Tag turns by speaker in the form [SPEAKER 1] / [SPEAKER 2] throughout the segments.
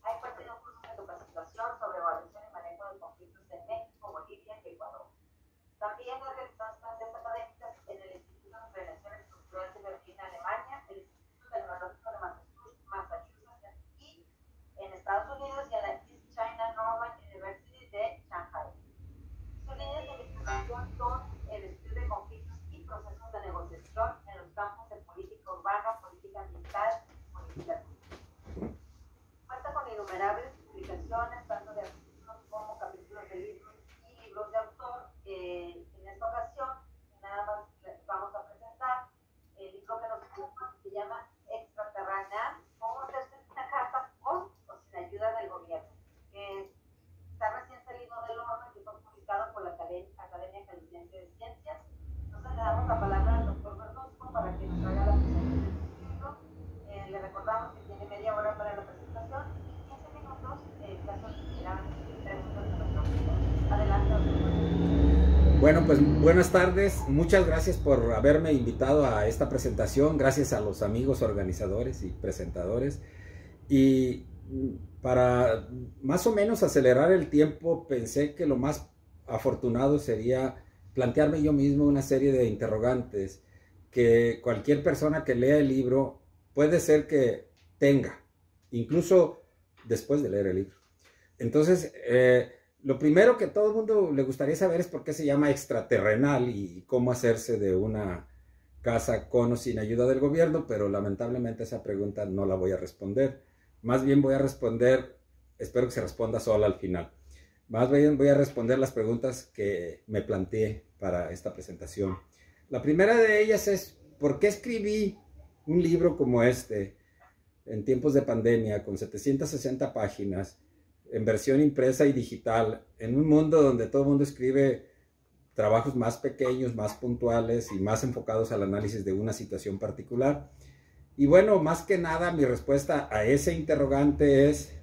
[SPEAKER 1] Ha impartido cursos de capacitación sobre evaluación y manejo de conflictos en México, Bolivia y Ecuador. También ha realizado estancias académicas en el Instituto de Prevención Estructural de Berlín, Alemania, el Instituto Tecnológico de Massachusetts y en Estados Unidos y en la East China Normal University de Shanghai. Sus líneas de investigación son el estudio de conflictos y procesos de negociación en los campos de política urbana, política ambiental y política pública. Cuenta con innumerables publicaciones, tanto de artículos como capítulos de libros y libros de autor. En esta ocasión, nada más les vamos a presentar el libro que nos ocupa, que se llama Extraterrenal, cómo hacerse una casa con o sin ayuda del gobierno, que está recién salido del horno y fue publicado por la Academia Jalisciense de Ciencias. Entonces le damos la palabra al doctor Verduzco para que nos haga la presentación de su libro. Le recordamos que tiene media hora para la presentación y 15 minutos en caso de que quieran preguntas de nuestro grupo. Adelante, doctor.
[SPEAKER 2] Bueno, pues buenas tardes. Muchas gracias por haberme invitado a esta presentación. Gracias a los amigos organizadores y presentadores. Y para más o menos acelerar el tiempo, pensé que lo más afortunado sería plantearme yo mismo una serie de interrogantes que cualquier persona que lea el libro puede ser que tenga, incluso después de leer el libro. Entonces, lo primero que todo el mundo le gustaría saber es por qué se llama extraterrenal y cómo hacerse de una casa con o sin ayuda del gobierno, pero lamentablemente esa pregunta no la voy a responder. Más bien voy a responder, espero que se responda sola al final. Más bien voy a responder las preguntas que me planteé para esta presentación. La primera de ellas es, ¿por qué escribí un libro como este en tiempos de pandemia con 760 páginas en versión impresa y digital en un mundo donde todo el mundo escribe trabajos más pequeños, más puntuales y más enfocados al análisis de una situación particular? Y bueno, más que nada mi respuesta a ese interrogante es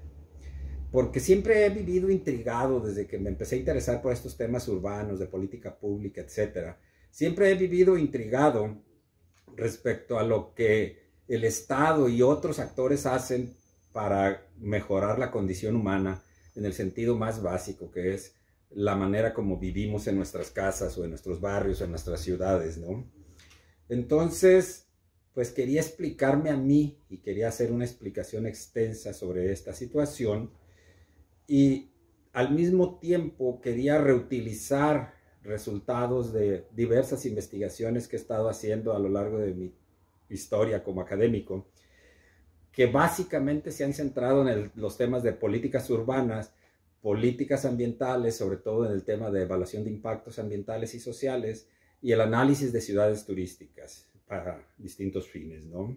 [SPEAKER 2] porque siempre he vivido intrigado desde que me empecé a interesar por estos temas urbanos, de política pública, etc. Siempre he vivido intrigado respecto a lo que el Estado y otros actores hacen para mejorar la condición humana en el sentido más básico, que es la manera como vivimos en nuestras casas o en nuestros barrios o en nuestras ciudades, ¿no? Entonces, pues quería explicarme a mí y quería hacer una explicación extensa sobre esta situación y al mismo tiempo quería reutilizar resultados de diversas investigaciones que he estado haciendo a lo largo de mi historia como académico, que básicamente se han centrado en los temas de políticas urbanas, políticas ambientales, sobre todo en el tema de evaluación de impactos ambientales y sociales, y el análisis de ciudades turísticas para distintos fines, ¿no?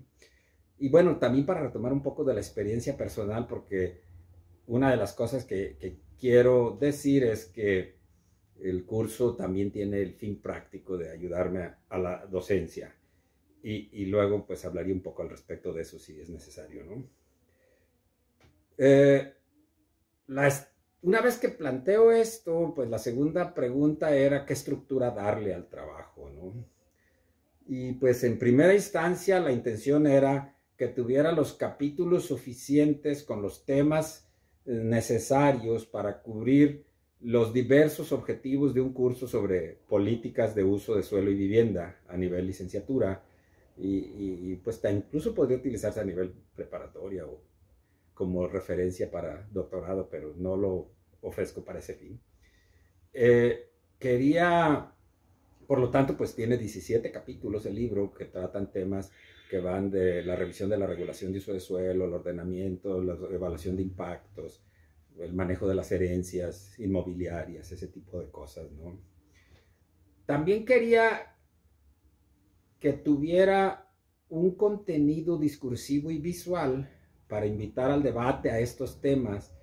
[SPEAKER 2] Y bueno, también para retomar un poco de la experiencia personal, porque una de las cosas que quiero decir es que el curso también tiene el fin práctico de ayudarme a la docencia. Y luego pues hablaría un poco al respecto de eso si es necesario, ¿no? Una vez que planteo esto, pues la segunda pregunta era qué estructura darle al trabajo, ¿no? Y pues en primera instancia la intención era que tuviera los capítulos suficientes con los temas necesarios para cubrir los diversos objetivos de un curso sobre políticas de uso de suelo y vivienda a nivel licenciatura y pues incluso podría utilizarse a nivel preparatoria o como referencia para doctorado, pero no lo ofrezco para ese fin. Por lo tanto, pues tiene 17 capítulos el libro que tratan temas que van de la revisión de la regulación de uso de suelo, el ordenamiento, la evaluación de impactos, el manejo de las herencias inmobiliarias, ese tipo de cosas, ¿no? También quería que tuviera un contenido discursivo y visual para invitar al debate a estos temas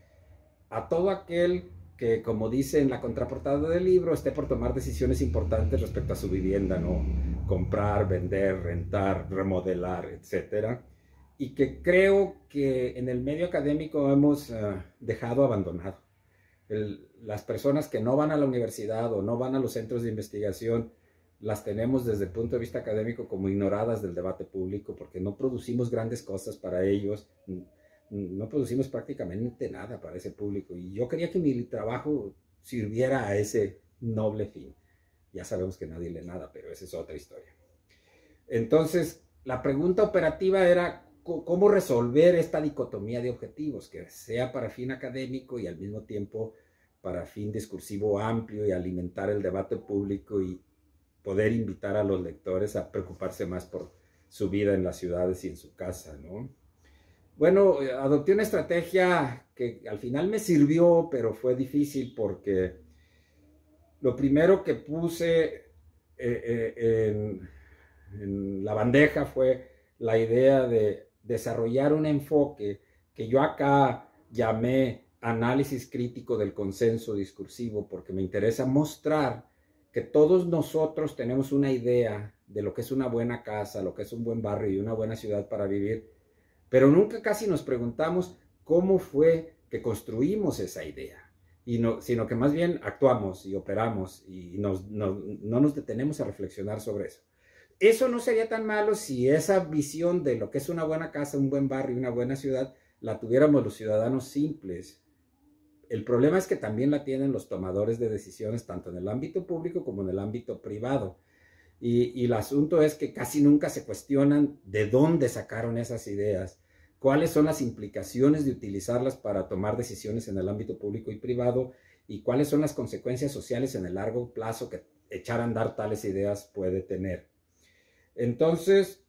[SPEAKER 2] a todo aquel que, como dice en la contraportada del libro, esté por tomar decisiones importantes respecto a su vivienda, ¿no? Comprar, vender, rentar, remodelar, etcétera. Y que creo que en el medio académico hemos dejado abandonado. Las personas que no van a la universidad o no van a los centros de investigación, las tenemos desde el punto de vista académico como ignoradas del debate público porque no producimos grandes cosas para ellos. no producimos prácticamente nada para ese público. Y yo quería que mi trabajo sirviera a ese noble fin. Ya sabemos que nadie lee nada, pero esa es otra historia. Entonces, la pregunta operativa era cómo resolver esta dicotomía de objetivos, que sea para fin académico y al mismo tiempo para fin discursivo amplio, y alimentar el debate público y poder invitar a los lectores a preocuparse más por su vida en las ciudades y en su casa, ¿no? Bueno, adopté una estrategia que al final me sirvió, pero fue difícil porque lo primero que puse en la bandeja fue la idea de desarrollar un enfoque que yo acá llamé análisis crítico del consenso discursivo, porque me interesa mostrar que todos nosotros tenemos una idea de lo que es una buena casa, lo que es un buen barrio y una buena ciudad para vivir, pero nunca casi nos preguntamos cómo fue que construimos esa idea, sino que más bien actuamos y operamos y no nos detenemos a reflexionar sobre eso. Eso no sería tan malo si esa visión de lo que es una buena casa, un buen barrio y una buena ciudad la tuviéramos los ciudadanos simples. El problema es que también la tienen los tomadores de decisiones, tanto en el ámbito público como en el ámbito privado. Y el asunto es que casi nunca se cuestionan de dónde sacaron esas ideas, cuáles son las implicaciones de utilizarlas para tomar decisiones en el ámbito público y privado, y cuáles son las consecuencias sociales en el largo plazo que echar a andar tales ideas puede tener. Entonces,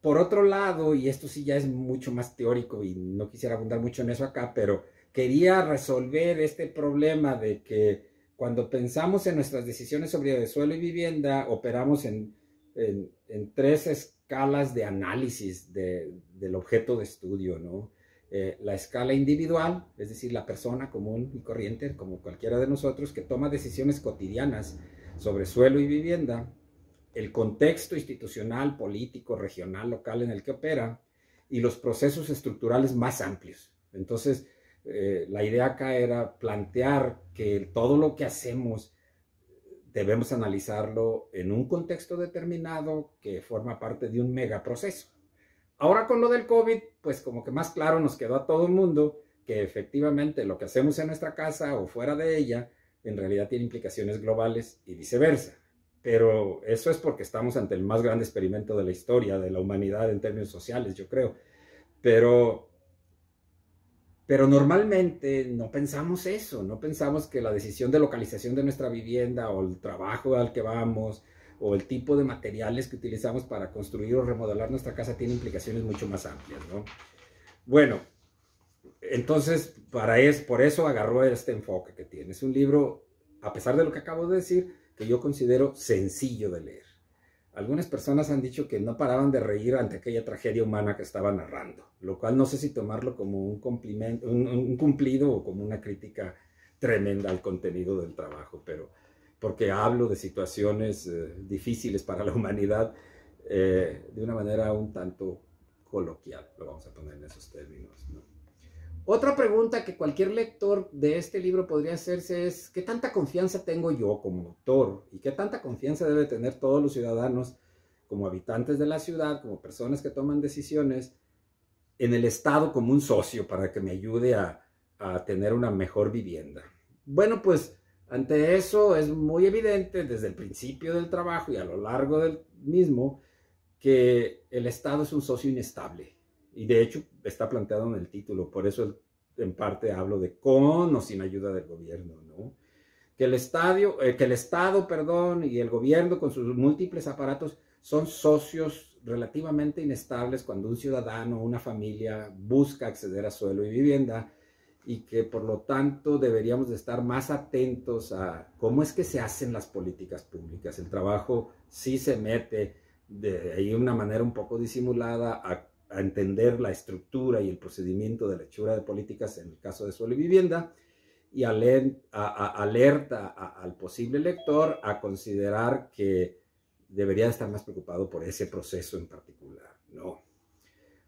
[SPEAKER 2] por otro lado, y esto sí ya es mucho más teórico y no quisiera abundar mucho en eso acá, pero quería resolver este problema de que cuando pensamos en nuestras decisiones sobre suelo y vivienda, operamos en tres escalas de análisis del objeto de estudio, ¿no? La escala individual, es decir, la persona común y corriente, como cualquiera de nosotros, que toma decisiones cotidianas sobre suelo y vivienda. El contexto institucional, político, regional, local en el que opera, y los procesos estructurales más amplios. Entonces, la idea acá era plantear que todo lo que hacemos debemos analizarlo en un contexto determinado que forma parte de un megaproceso. Ahora con lo del COVID, pues como que más claro nos quedó a todo el mundo que efectivamente lo que hacemos en nuestra casa o fuera de ella en realidad tiene implicaciones globales y viceversa. Pero eso es porque estamos ante el más grande experimento de la historia de la humanidad en términos sociales, yo creo. Pero normalmente no pensamos eso, no pensamos que la decisión de localización de nuestra vivienda o el trabajo al que vamos o el tipo de materiales que utilizamos para construir o remodelar nuestra casa tiene implicaciones mucho más amplias, ¿no? Bueno, entonces por eso agarró este enfoque que tiene. Es un libro, a pesar de lo que acabo de decir, que yo considero sencillo de leer. Algunas personas han dicho que no paraban de reír ante aquella tragedia humana que estaba narrando, lo cual no sé si tomarlo como un cumplido o como una crítica tremenda al contenido del trabajo, pero porque hablo de situaciones difíciles para la humanidad de una manera un tanto coloquial, lo vamos a poner en esos términos, ¿no? Otra pregunta que cualquier lector de este libro podría hacerse es: ¿qué tanta confianza tengo yo como autor? ¿Y qué tanta confianza debe tener todos los ciudadanos como habitantes de la ciudad, como personas que toman decisiones, en el Estado como un socio para que me ayude a tener una mejor vivienda? Bueno, pues ante eso es muy evidente desde el principio del trabajo y a lo largo del mismo que el Estado es un socio inestable. Y de hecho está planteado en el título, por eso en parte hablo de con o sin ayuda del gobierno, ¿no? Que el Estado, y el gobierno con sus múltiples aparatos son socios relativamente inestables cuando un ciudadano o una familia busca acceder a suelo y vivienda, y que por lo tanto deberíamos de estar más atentos a cómo es que se hacen las políticas públicas. El trabajo sí se mete de ahí una manera un poco disimulada a entender la estructura y el procedimiento de la hechura de políticas en el caso de suelo y vivienda, y alerta al posible lector a considerar que debería estar más preocupado por ese proceso en particular, ¿no?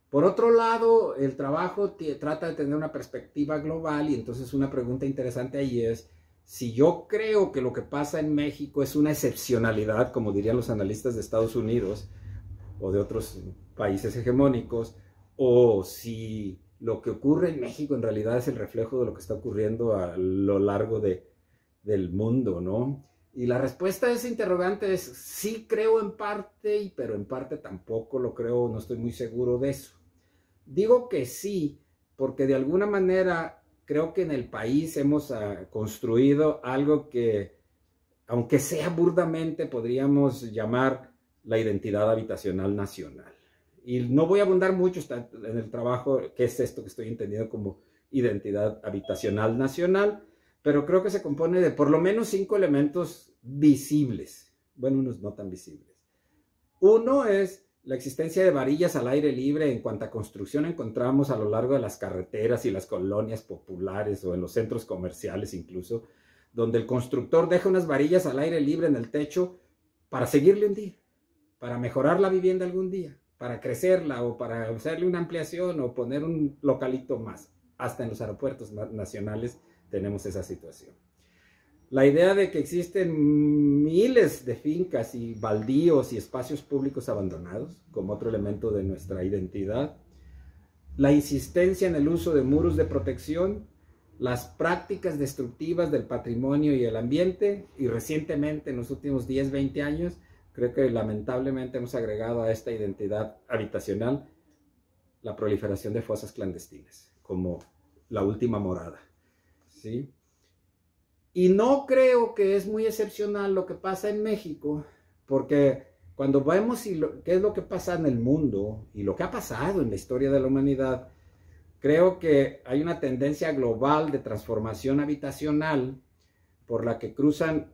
[SPEAKER 2] Por otro lado, el trabajo trata de tener una perspectiva global, y entonces una pregunta interesante ahí es: si yo creo que lo que pasa en México es una excepcionalidad, como dirían los analistas de Estados Unidos o de otros países hegemónicos, o si lo que ocurre en México en realidad es el reflejo de lo que está ocurriendo a lo largo del mundo, ¿no? Y la respuesta a ese interrogante es sí creo en parte, pero en parte tampoco lo creo, no estoy muy seguro de eso. Digo que sí, porque de alguna manera creo que en el país hemos construido algo que, aunque sea burdamente, podríamos llamar la identidad habitacional nacional. Y no voy a abundar mucho en el trabajo, qué es esto que estoy entendiendo como identidad habitacional nacional, pero creo que se compone de por lo menos 5 elementos visibles, bueno, unos no tan visibles. Uno es la existencia de varillas al aire libre en cuanta construcción encontramos a lo largo de las carreteras y las colonias populares o en los centros comerciales incluso, donde el constructor deja unas varillas al aire libre en el techo para seguirle un día, para mejorar la vivienda algún día, para crecerla o para hacerle una ampliación o poner un localito más. Hasta en los aeropuertos nacionales tenemos esa situación. La idea de que existen miles de fincas y baldíos y espacios públicos abandonados como otro elemento de nuestra identidad. La insistencia en el uso de muros de protección, las prácticas destructivas del patrimonio y el ambiente, y recientemente en los últimos 10, 20 años, creo que lamentablemente hemos agregado a esta identidad habitacional la proliferación de fosas clandestinas, como la última morada, ¿sí? Y no creo que es muy excepcional lo que pasa en México, porque cuando vemos qué es lo que pasa en el mundo y lo que ha pasado en la historia de la humanidad, creo que hay una tendencia global de transformación habitacional por la que cruzan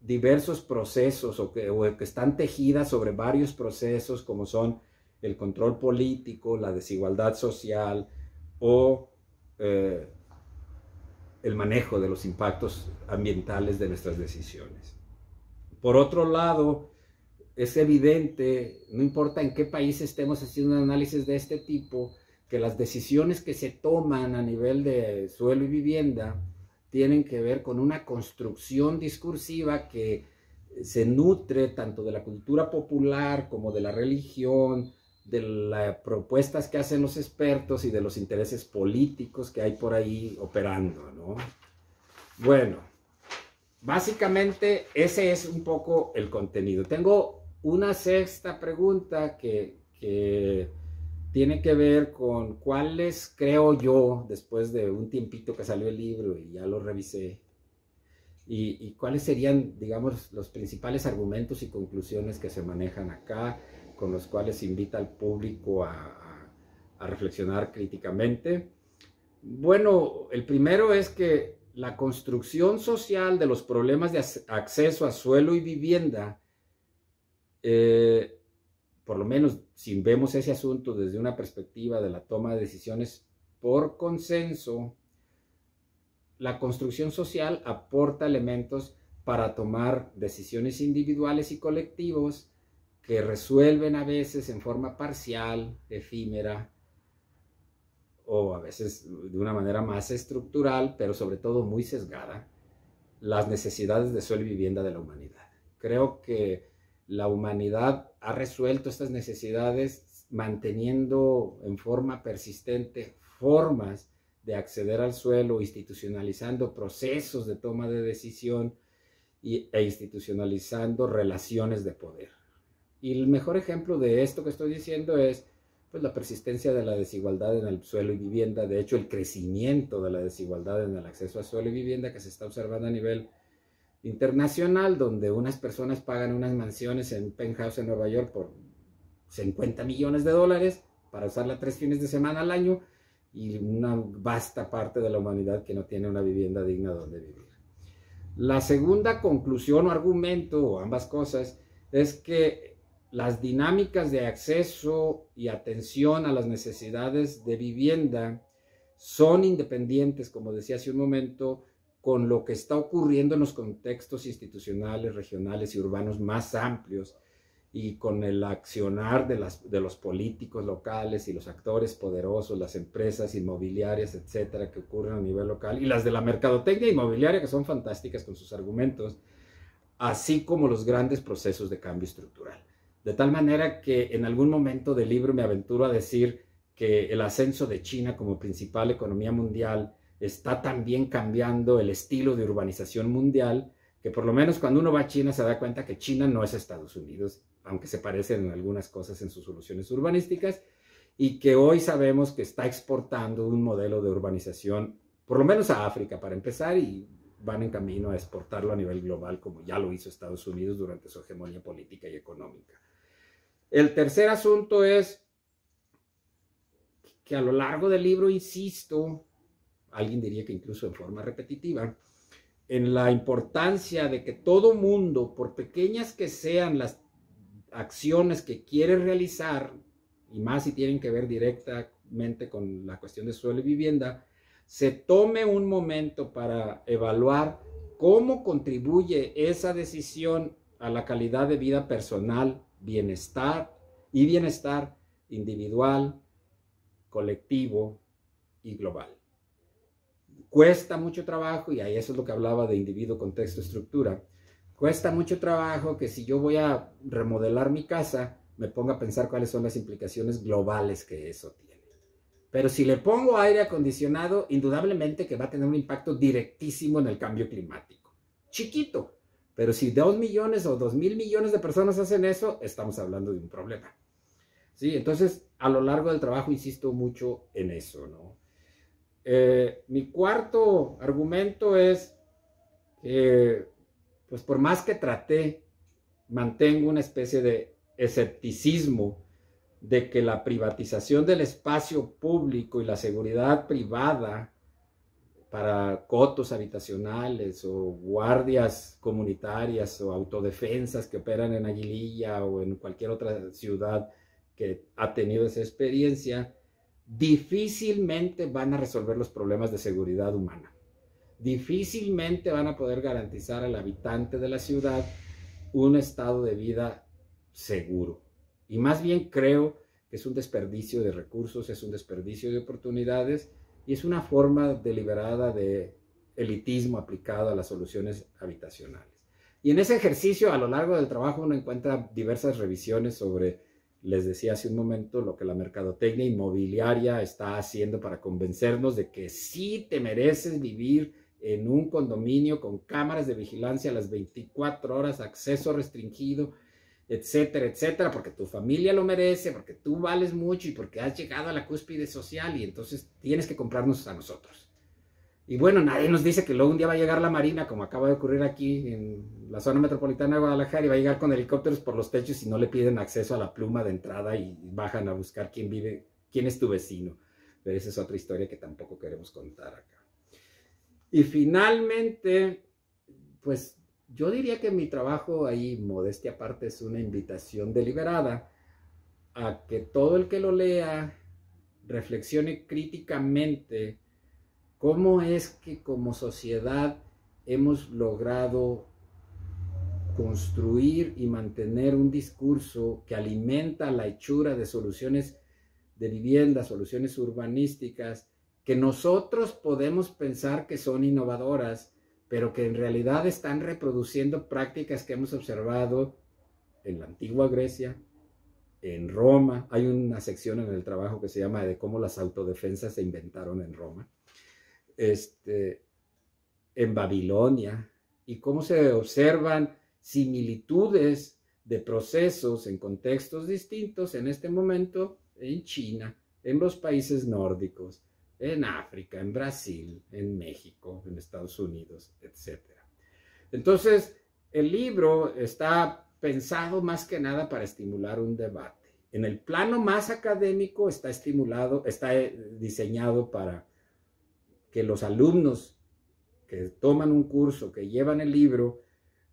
[SPEAKER 2] diversos procesos o que están tejidas sobre varios procesos como son el control político, la desigualdad social o el manejo de los impactos ambientales de nuestras decisiones. Por otro lado, es evidente, no importa en qué país estemos haciendo un análisis de este tipo, que las decisiones que se toman a nivel de suelo y vivienda tienen que ver con una construcción discursiva que se nutre tanto de la cultura popular como de la religión, de las propuestas que hacen los expertos y de los intereses políticos que hay por ahí operando, ¿no? Bueno, básicamente ese es un poco el contenido. Tengo una sexta pregunta que tiene que ver con cuáles, creo yo, después de un tiempito que salió el libro y ya lo revisé, y cuáles serían, digamos, los principales argumentos y conclusiones que se manejan acá, con los cuales invita al público a reflexionar críticamente. Bueno, el primero es que la construcción social de los problemas de acceso a suelo y vivienda, por lo menos si vemos ese asunto desde una perspectiva de la toma de decisiones por consenso, la construcción social aporta elementos para tomar decisiones individuales y colectivos que resuelven a veces en forma parcial, efímera, o a veces de una manera más estructural, pero sobre todo muy sesgada, las necesidades de suelo y vivienda de la humanidad. Creo que la humanidad ha resuelto estas necesidades manteniendo en forma persistente formas de acceder al suelo, institucionalizando procesos de toma de decisión e institucionalizando relaciones de poder. Y el mejor ejemplo de esto que estoy diciendo es pues, la persistencia de la desigualdad en el suelo y vivienda. De hecho, el crecimiento de la desigualdad en el acceso a suelo y vivienda que se está observando a nivel internacional, donde unas personas pagan unas mansiones en penthouse en Nueva York por 50 millones de dólares para usarla 3 fines de semana al año, y una vasta parte de la humanidad que no tiene una vivienda digna donde vivir. La segunda conclusión o argumento, o ambas cosas, es que las dinámicas de acceso y atención a las necesidades de vivienda son independientes, como decía hace un momento, con lo que está ocurriendo en los contextos institucionales, regionales y urbanos más amplios y con el accionar de los políticos locales y los actores poderosos, las empresas inmobiliarias, etcétera, que ocurren a nivel local, y las de la mercadotecnia inmobiliaria, que son fantásticas con sus argumentos, así como los grandes procesos de cambio estructural. De tal manera que en algún momento del libro me aventuro a decir que el ascenso de China como principal economía mundial está también cambiando el estilo de urbanización mundial, que por lo menos cuando uno va a China se da cuenta que China no es Estados Unidos, aunque se parecen en algunas cosas en sus soluciones urbanísticas, y que hoy sabemos que está exportando un modelo de urbanización, por lo menos a África para empezar, y van en camino a exportarlo a nivel global, como ya lo hizo Estados Unidos durante su hegemonía política y económica. El tercer asunto es que a lo largo del libro insisto, alguien diría que incluso en forma repetitiva, en la importancia de que todo mundo, por pequeñas que sean las acciones que quiere realizar, y más si tienen que ver directamente con la cuestión de suelo y vivienda, se tome un momento para evaluar cómo contribuye esa decisión a la calidad de vida personal, bienestar individual, colectivo y global. Cuesta mucho trabajo, y ahí eso es lo que hablaba de individuo, contexto, estructura. Cuesta mucho trabajo que si yo voy a remodelar mi casa, me ponga a pensar cuáles son las implicaciones globales que eso tiene. Pero si le pongo aire acondicionado, indudablemente que va a tener un impacto directísimo en el cambio climático. Chiquito, pero si 2 millones o 2.000 millones de personas hacen eso, estamos hablando de un problema. ¿Sí? Entonces, a lo largo del trabajo insisto mucho en eso, ¿no? Mi cuarto argumento es que, pues por más que traté, mantengo una especie de escepticismo de que la privatización del espacio público y la seguridad privada para cotos habitacionales o guardias comunitarias o autodefensas que operan en Aguililla o en cualquier otra ciudad que ha tenido esa experiencia, difícilmente van a resolver los problemas de seguridad humana. Difícilmente van a poder garantizar al habitante de la ciudad un estado de vida seguro. Y más bien creo que es un desperdicio de recursos, es un desperdicio de oportunidades y es una forma deliberada de elitismo aplicado a las soluciones habitacionales. Y en ese ejercicio, a lo largo del trabajo, uno encuentra diversas revisiones sobre, les decía hace un momento, lo que la mercadotecnia inmobiliaria está haciendo para convencernos de que sí te mereces vivir en un condominio con cámaras de vigilancia a las 24 horas, acceso restringido, etcétera, etcétera, porque tu familia lo merece, porque tú vales mucho y porque has llegado a la cúspide social y entonces tienes que comprarnos a nosotros. Y bueno, nadie nos dice que luego un día va a llegar la Marina, como acaba de ocurrir aquí en la zona metropolitana de Guadalajara, y va a llegar con helicópteros por los techos y no le piden acceso a la pluma de entrada y bajan a buscar quién es tu vecino. Pero esa es otra historia que tampoco queremos contar acá. Y finalmente, pues yo diría que mi trabajo ahí, modestia aparte, es una invitación deliberada a que todo el que lo lea reflexione críticamente cómo es que como sociedad hemos logrado construir y mantener un discurso que alimenta la hechura de soluciones de vivienda, soluciones urbanísticas, que nosotros podemos pensar que son innovadoras, pero que en realidad están reproduciendo prácticas que hemos observado en la antigua Grecia, en Roma. Hay una sección en el trabajo que se llama de cómo las autodefensas se inventaron en Roma, en Babilonia, y cómo se observan similitudes de procesos en contextos distintos en este momento en China, en los países nórdicos, en África, en Brasil, en México, en Estados Unidos, etc. Entonces, el libro está pensado más que nada para estimular un debate. En el plano más académico está diseñado para que los alumnos que toman un curso, que llevan el libro,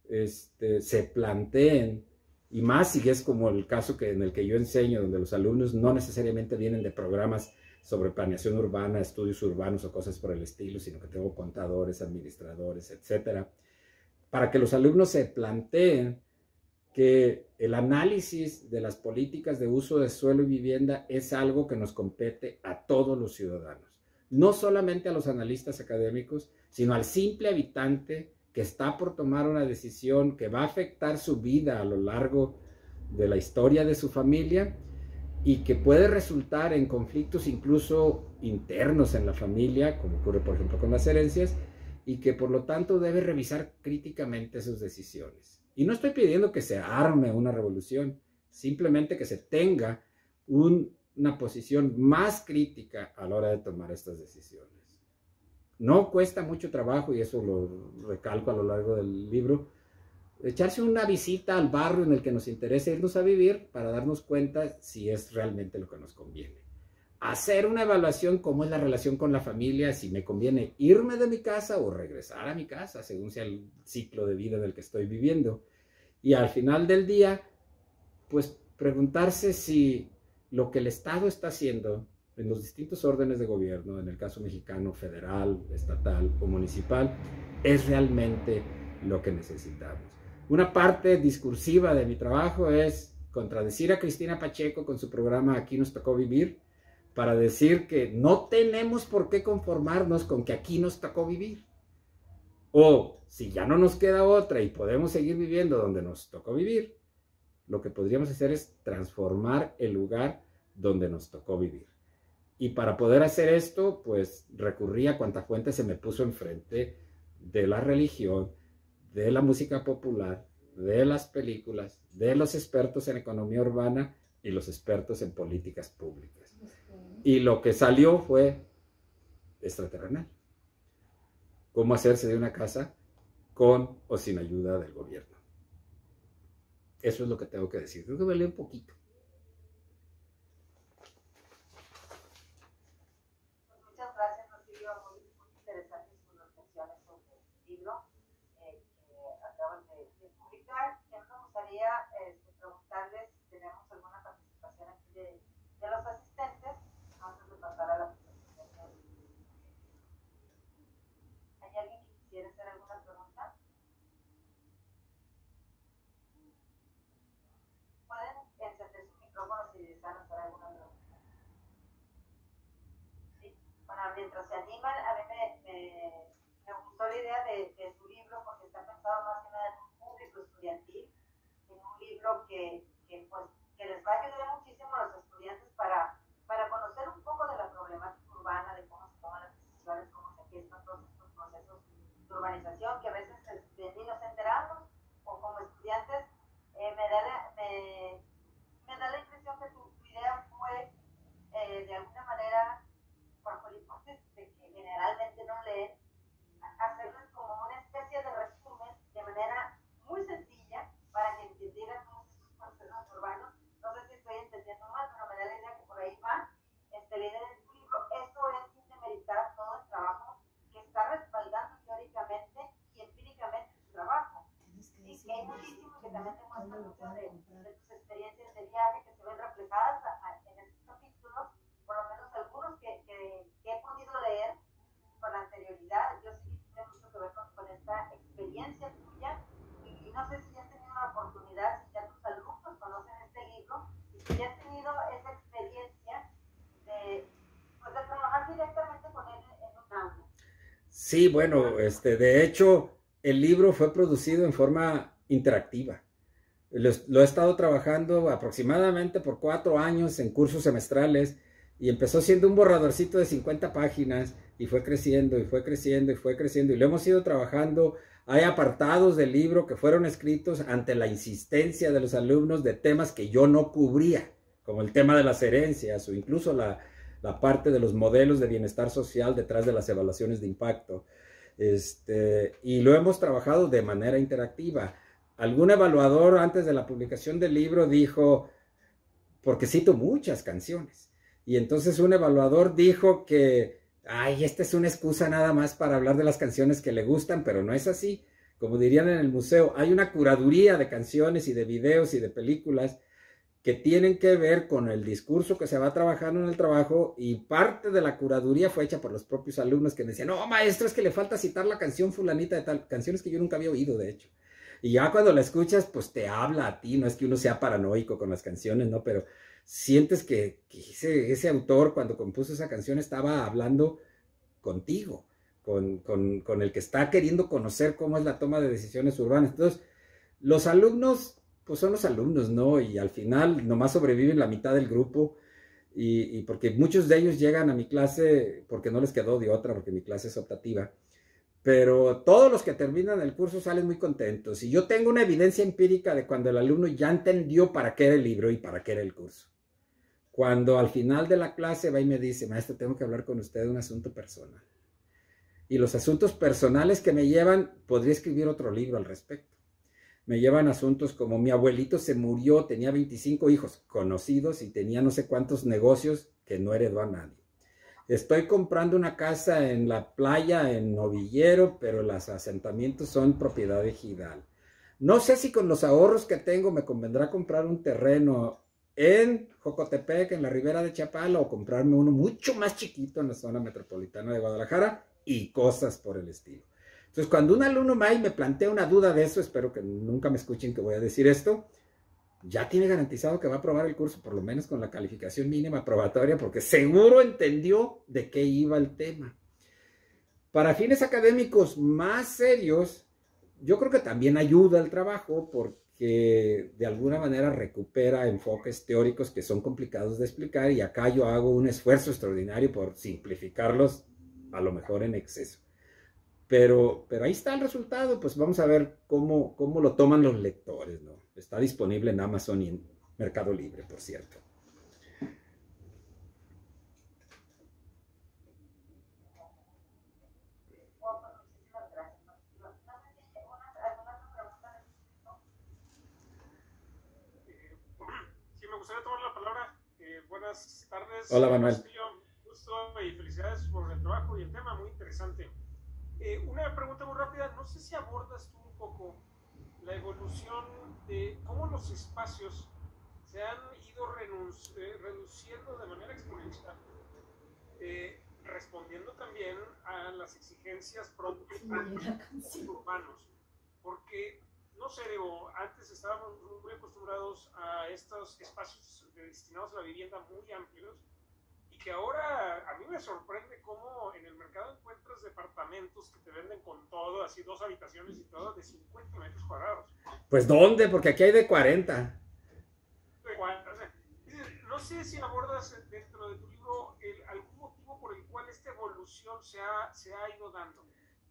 [SPEAKER 2] se planteen, y más si es como el caso en el que yo enseño, donde los alumnos no necesariamente vienen de programas sobre planeación urbana, estudios urbanos o cosas por el estilo, sino que tengo contadores, administradores, etcétera, para que los alumnos se planteen que el análisis de las políticas de uso de suelo y vivienda es algo que nos compete a todos los ciudadanos, no solamente a los analistas académicos, sino al simple habitante que está por tomar una decisión que va a afectar su vida a lo largo de la historia de su familia, y que puede resultar en conflictos incluso internos en la familia, como ocurre por ejemplo con las herencias, y que por lo tanto debe revisar críticamente sus decisiones. Y no estoy pidiendo que se arme una revolución, simplemente que se tenga una posición más crítica a la hora de tomar estas decisiones. No cuesta mucho trabajo, y eso lo recalco a lo largo del libro, echarse una visita al barrio en el que nos interesa irnos a vivir para darnos cuenta si es realmente lo que nos conviene. Hacer una evaluación cómo es la relación con la familia, si me conviene irme de mi casa o regresar a mi casa, según sea el ciclo de vida del que estoy viviendo. Y al final del día, pues preguntarse si lo que el Estado está haciendo en los distintos órdenes de gobierno, en el caso mexicano, federal, estatal o municipal, es realmente lo que necesitamos. Una parte discursiva de mi trabajo es contradecir a Cristina Pacheco con su programa Aquí nos tocó vivir, para decir que no tenemos por qué conformarnos con que aquí nos tocó vivir. O si ya no nos queda otra y podemos seguir viviendo donde nos tocó vivir, lo que podríamos hacer es transformar el lugar donde nos tocó vivir. Y para poder hacer esto, pues recurrí a cuanta fuente se me puso enfrente, de la religión, de la música popular, de las películas, de los expertos en economía urbana y los expertos en políticas públicas. Y lo que salió fue extraterrenal. Cómo hacerse de una casa con o sin ayuda del gobierno. Eso es lo que tengo que decir. Creo que me leí un poquito.
[SPEAKER 1] Muchas gracias, Rocío. Muy interesantes sus reflexiones sobre el libro que acaban de publicar. Ya me gustaría preguntarles si tenemos alguna participación aquí de los asistentes antes de pasar a la presentación. ¿Hay alguien que quisiera hacer alguna pregunta? Pueden encender sus micrófonos si desean hacer alguna pregunta. ¿Sí? Bueno, mientras se animan, a mí me gustó la idea de su libro porque está pensado más que nada en un público estudiantil, en un libro que les va a ayudar muchísimo a los estudiantes para conocer un poco de la problemática urbana, de cómo se toman las decisiones, cómo se gestan todos estos procesos de urbanización que a veces ni nos enteramos, o como estudiantes me da la impresión que tu idea fue de alguna manera, bajo la hipótesis de que generalmente no leen, hacerles como una especie de resumen de manera muy sencilla para que entendieran todos esos procesos urbanos. No sé si estoy entendiendo mal, pero me da la idea que por ahí va. La idea de tu libro, esto es sin demeritar todo el trabajo que está respaldando teóricamente y empíricamente tu trabajo. Y que hay muchísimo que también te muestra muchas de tus experiencias de viaje que se ven reflejadas en estos capítulos, por lo menos algunos que he podido leer con anterioridad. Yo sí tiene mucho que ver con esta experiencia tuya, y no sé si has tenido la oportunidad, si ya tus alumnos conocen este libro y si ya has tenido esa experiencia de trabajar directamente con él en un aula.
[SPEAKER 2] Sí, bueno, de hecho, el libro fue producido en forma interactiva. Lo he estado trabajando aproximadamente por 4 años en cursos semestrales, y empezó siendo un borradorcito de 50 páginas y fue creciendo y fue creciendo y fue creciendo, y lo hemos ido trabajando. Hay apartados del libro que fueron escritos ante la insistencia de los alumnos de temas que yo no cubría, como el tema de las herencias o incluso la parte de los modelos de bienestar social detrás de las evaluaciones de impacto. Y lo hemos trabajado de manera interactiva. Algún evaluador antes de la publicación del libro dijo, porque cito muchas canciones, y entonces un evaluador dijo que, ay, esta es una excusa nada más para hablar de las canciones que le gustan, pero no es así. Como dirían en el museo, hay una curaduría de canciones y de videos y de películas que tienen que ver con el discurso que se va trabajando en el trabajo, y parte de la curaduría fue hecha por los propios alumnos que me decían, no, maestro, es que le falta citar la canción fulanita de tal, canciones que yo nunca había oído, de hecho. Y ya cuando la escuchas, pues te habla a ti, no es que uno sea paranoico con las canciones, ¿no? Pero sientes que ese autor, cuando compuso esa canción, estaba hablando contigo, con el que está queriendo conocer cómo es la toma de decisiones urbanas. Entonces, los alumnos pues son los alumnos, ¿no? Y al final nomás sobreviven la mitad del grupo y porque muchos de ellos llegan a mi clase porque no les quedó de otra, porque mi clase es optativa. Pero todos los que terminan el curso salen muy contentos. Y yo tengo una evidencia empírica de cuando el alumno ya entendió para qué era el libro y para qué era el curso. Cuando al final de la clase va y me dice, maestro, tengo que hablar con usted de un asunto personal. Y los asuntos personales que me llevan, podría escribir otro libro al respecto. Me llevan asuntos como mi abuelito se murió, tenía 25 hijos conocidos y tenía no sé cuántos negocios que no heredó a nadie. Estoy comprando una casa en la playa, en Novillero, pero los asentamientos son propiedad ejidal. No sé si con los ahorros que tengo me convendrá comprar un terreno en Jocotepec, en la ribera de Chapala, o comprarme uno mucho más chiquito en la zona metropolitana de Guadalajara y cosas por el estilo. Entonces, cuando un alumno me plantea una duda de eso, espero que nunca me escuchen que voy a decir esto, ya tiene garantizado que va a aprobar el curso, por lo menos con la calificación mínima aprobatoria, porque seguro entendió de qué iba el tema. Para fines académicos más serios, yo creo que también ayuda el trabajo, porque de alguna manera recupera enfoques teóricos que son complicados de explicar, y acá yo hago un esfuerzo extraordinario por simplificarlos, a lo mejor en exceso. Pero ahí está el resultado, pues vamos a ver cómo lo toman los lectores, ¿no? Está disponible en Amazon y en Mercado Libre, por cierto.
[SPEAKER 3] Sí, me gustaría tomar la palabra. Buenas tardes.
[SPEAKER 2] Hola, Manuel.
[SPEAKER 3] Gusto y felicidades por el trabajo y el tema, muy interesante. Una pregunta muy rápida, no sé si abordas tú un poco la evolución de cómo los espacios se han ido reduciendo de manera exponencial, respondiendo también a las exigencias propias de urbanos, porque, no sé, antes estábamos muy acostumbrados a estos espacios destinados a la vivienda muy amplios, que ahora a mí me sorprende cómo en el mercado encuentras departamentos que te venden con todo, así 2 habitaciones y todo, de 50 metros cuadrados.
[SPEAKER 2] Pues ¿dónde? Porque aquí hay de 40.
[SPEAKER 3] No sé si abordas dentro de tu libro algún motivo por el cual esta evolución se ha ido dando.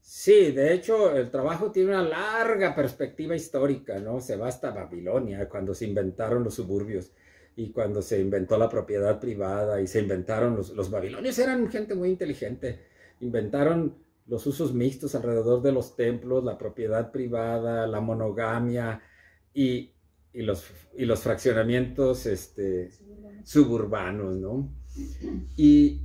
[SPEAKER 2] Sí, de hecho el trabajo tiene una larga perspectiva histórica, ¿no? Se va hasta Babilonia, cuando se inventaron los suburbios. Y cuando se inventó la propiedad privada y se inventaron los babilonios, eran gente muy inteligente, inventaron los usos mixtos alrededor de los templos, la propiedad privada, la monogamia y los fraccionamientos suburbanos, ¿no? Y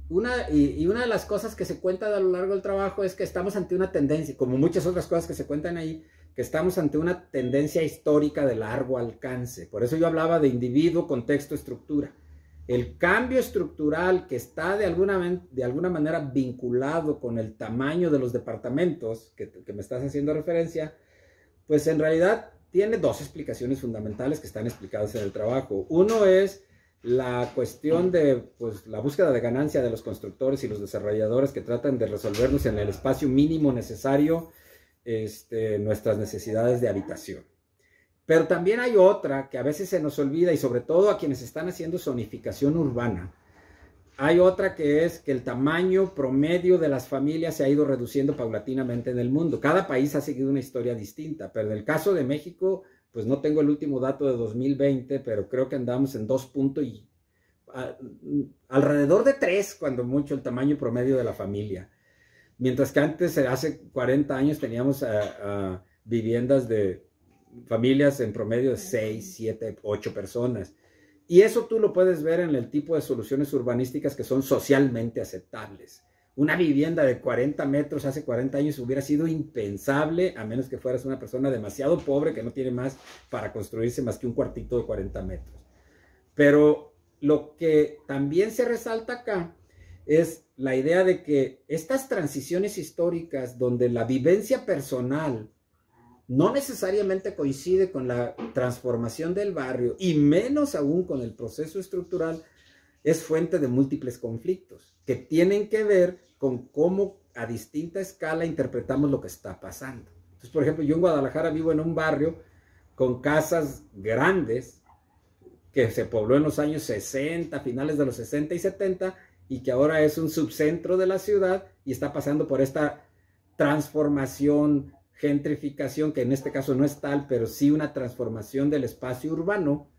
[SPEAKER 2] una de las cosas que se cuenta a lo largo del trabajo es que estamos ante una tendencia, como muchas otras cosas que se cuentan ahí, que estamos ante una tendencia histórica de largo alcance. Por eso yo hablaba de individuo, contexto, estructura. El cambio estructural que está de alguna manera vinculado con el tamaño de los departamentos que me estás haciendo referencia, pues en realidad tiene 2 explicaciones fundamentales que están explicadas en el trabajo. Uno es la cuestión de pues, la búsqueda de ganancia de los constructores y los desarrolladores que tratan de resolvernos en el espacio mínimo necesario nuestras necesidades de habitación. Pero también hay otra que a veces se nos olvida, y sobre todo a quienes están haciendo zonificación urbana. Hay otra que es que el tamaño promedio de las familias se ha ido reduciendo paulatinamente en el mundo. Cada país ha seguido una historia distinta, pero en el caso de México, pues no tengo el último dato de 2020, pero creo que andamos en 2 puntos y alrededor de 3, cuando mucho, el tamaño promedio de la familia. Mientras que antes, hace 40 años, teníamos viviendas de familias en promedio de 6, 7, 8 personas. Y eso tú lo puedes ver en el tipo de soluciones urbanísticas que son socialmente aceptables. Una vivienda de 40 metros hace 40 años hubiera sido impensable, a menos que fueras una persona demasiado pobre que no tiene más para construirse más que un cuartito de 40 metros. Pero lo que también se resalta acá es la idea de que estas transiciones históricas donde la vivencia personal no necesariamente coincide con la transformación del barrio y menos aún con el proceso estructural, es fuente de múltiples conflictos que tienen que ver con cómo a distinta escala interpretamos lo que está pasando. Entonces, por ejemplo, yo en Guadalajara vivo en un barrio con casas grandes que se pobló en los años 60, finales de los 60 y 70, y que ahora es un subcentro de la ciudad y está pasando por esta transformación, gentrificación, que en este caso no es tal, pero sí una transformación del espacio urbano,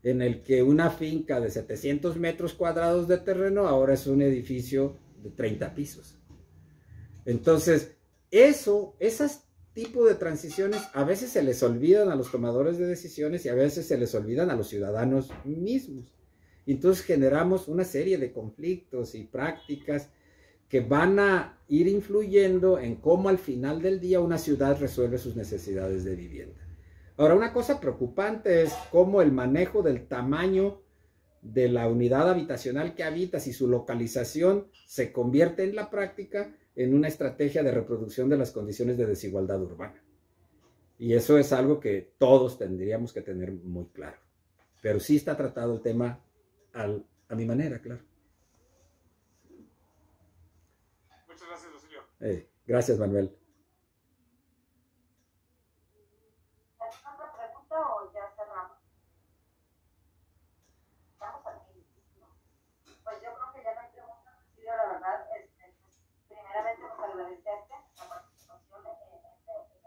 [SPEAKER 2] en el que una finca de 700 metros cuadrados de terreno ahora es un edificio de 30 pisos. Entonces, esas tipos de transiciones a veces se les olvidan a los tomadores de decisiones y a veces se les olvidan a los ciudadanos mismos. Entonces generamos una serie de conflictos y prácticas que van a ir influyendo en cómo al final del día una ciudad resuelve sus necesidades de vivienda. Ahora, una cosa preocupante es cómo el manejo del tamaño de la unidad habitacional que habitas y su localización se convierte en la práctica en una estrategia de reproducción de las condiciones de desigualdad urbana. Y eso es algo que todos tendríamos que tener muy claro. Pero sí está tratado el tema a mi manera, claro.
[SPEAKER 3] Muchas gracias, Lucilio.
[SPEAKER 2] Gracias, Manuel.
[SPEAKER 1] ¿Alguna otra pregunta o ya cerramos? Estamos aquí, ¿no? Pues yo creo que ya no hay preguntas, Lucilio, la verdad. Primeramente, pues agradecerte la participación en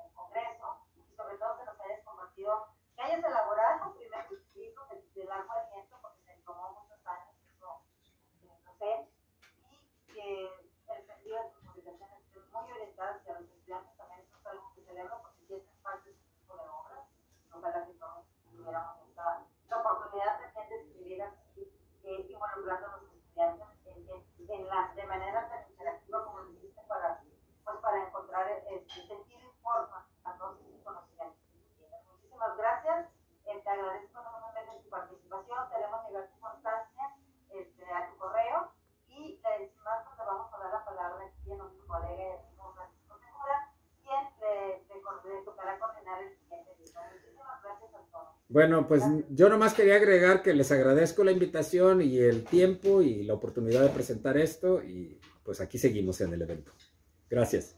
[SPEAKER 1] el Congreso y sobre todo que nos hayas compartido, que hayas elaborado un primer libro de largo aliento, porque se tomó muchos años, eso no sé, y que el sentido de tus publicaciones estén muy orientadas y a los estudiantes también. Esto es algo que celebro porque sí es parte de este tipo de obras. Ojalá que todos tuviéramos la oportunidad también de escribir así, involucrando a los estudiantes de manera tan interactiva como lo hiciste para encontrar sentido y forma a todos estos conocimientos que tú tienes. Muchísimas gracias. Te agradezco enormemente tu participación. Te haremos llegar tu constancia a tu correo y sin más, pues le vamos a dar la palabra aquí a nuestro colega y amigo Francisco Segura, quien le tocará coordinar el siguiente libro. Muchísimas gracias a todos.
[SPEAKER 2] Bueno, pues yo nomás quería agregar que les agradezco la invitación y el tiempo y la oportunidad de presentar esto, y pues aquí seguimos en el evento. Gracias.